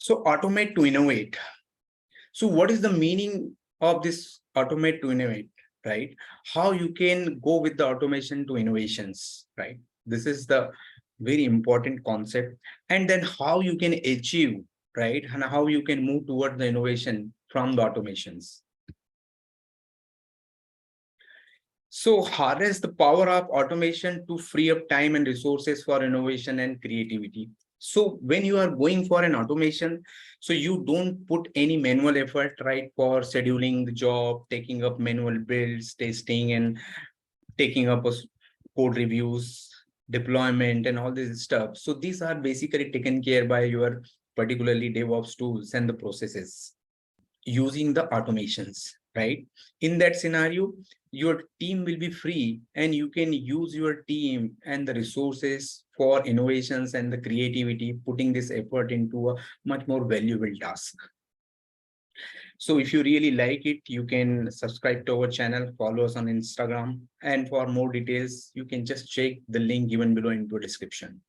So automate to innovate. So what is the meaning of this automate to innovate, right? How you can go with the automation to innovations, right? This is the very important concept. And then how you can achieve, right? And how you can move toward the innovation from the automations. So harness the power of automation to free up time and resources for innovation and creativity. So when you are going for an automation, so you don't put any manual effort, right, for scheduling the job, taking up manual builds, testing, and taking up code reviews, deployment, and all this stuff. So these are basically taken care by your particularly DevOps tools and the processes using the automations, right? In that scenario, your team will be free and you can use your team and the resources for innovations and the creativity, putting this effort into a much more valuable task. So if you really like it, you can subscribe to our channel, follow us on Instagram, and for more details, you can just check the link given below into the description.